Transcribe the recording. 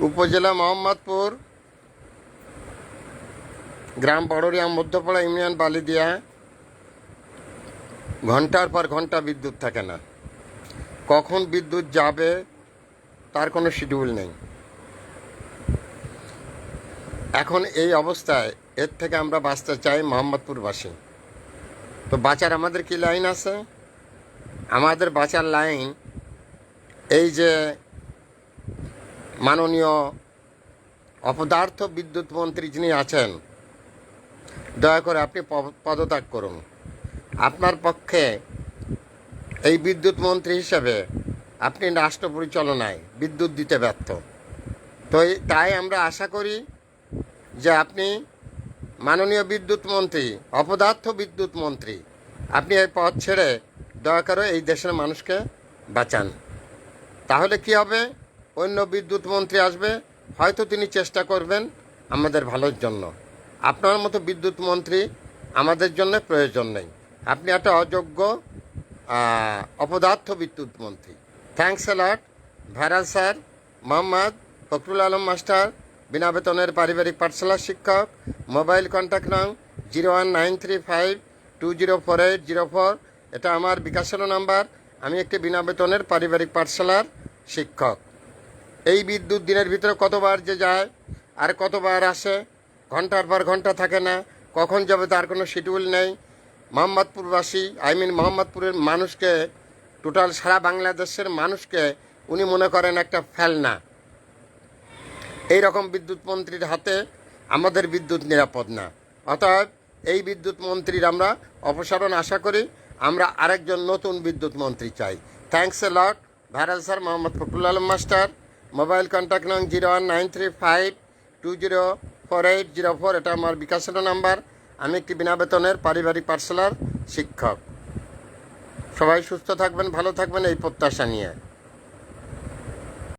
উপজেলা মোহাম্মদপুর, গ্রাম বড়রিয়া, মধ্যপাড়া ইউনিয়ন, বালিদিয়া। ঘন্টার পর ঘন্টা বিদ্যুৎ থাকে না। কখন বিদ্যুৎ যাবে তার কোনো শিডিউল নেই। এখন এই অবস্থায় এর থেকে আমরা বাঁচতে চাই মোহাম্মদপুরবাসী। তো বাঁচার আমাদের কি লাইন আছে? আমাদের বাঁচার লাইন এই যে মাননীয় অপদার্থ বিদ্যুৎ মন্ত্রী যিনি আছেন, দয়া করে আপনি পদত্যাগ করুন। আপনার পক্ষে এই বিদ্যুৎ মন্ত্রী হিসেবে আপনি রাষ্ট্র পরিচালনায় বিদ্যুৎ দিতে ব্যর্থ। তো তাই আমরা আশা করি যে আপনি মাননীয় বিদ্যুৎ মন্ত্রী, অপদার্থ বিদ্যুৎ মন্ত্রী, আপনি এই পদ ছেড়ে দয়া করে এই দেশের মানুষকে বাঁচান। তাহলে কি হবে? অন্য বিদ্যুৎ মন্ত্রী আসবে, হয়তো তিনি চেষ্টা করবেন আমাদের ভালোর জন্য। আপনার মতো বিদ্যুৎ মন্ত্রী আমাদের জন্য প্রয়োজন নেই। আপনি একটা অযোগ্য অপদার্থ বিদ্যুৎ মন্ত্রী। Thanks a lot. Viral sir, Mohammad Fakhrul Alam master, বিনা বেতনের পারিবারিক পাঠশালার শিক্ষক। মোবাইল কন্ট্যাক্ট নং 01935204804। এটা আমার বিকাশের নাম্বার। আমি একটি বিনা বেতনের পারিবারিক পাঠশালার শিক্ষক। এই বিদ্যুৎ দিনের ভিতরে কতবার যে যায় আর কতবার আসে, ঘন্টার পর ঘন্টা থাকে না। কখন যাবে তার কোনো শিডিউল নেই। মোহাম্মদপুরবাসী, মোহাম্মদপুরের মানুষকে, টোটাল সারা বাংলাদেশের মানুষকে উনি মনে করেন একটা ফেলনা। এই রকম বিদ্যুৎ মন্ত্রীর হাতে আমাদের বিদ্যুৎ নিরাপদ না। অতএব এই বিদ্যুৎ মন্ত্রীর আমরা অপসারণ আশা করি। আমরা আরেকজন নতুন বিদ্যুৎ মন্ত্রী চাই। Thanks a lot. Viral sir, Mohammad Fakhrul Alam master. Mobile contact নং 01935204804। এটা আমার বিকাশের নাম্বার। আমি একটি বিনা বেতনের পারিবারিক পাঠশালার শিক্ষক। সবাই সুস্থ থাকবেন, ভালো থাকবেন এই প্রত্যাশা নিয়ে।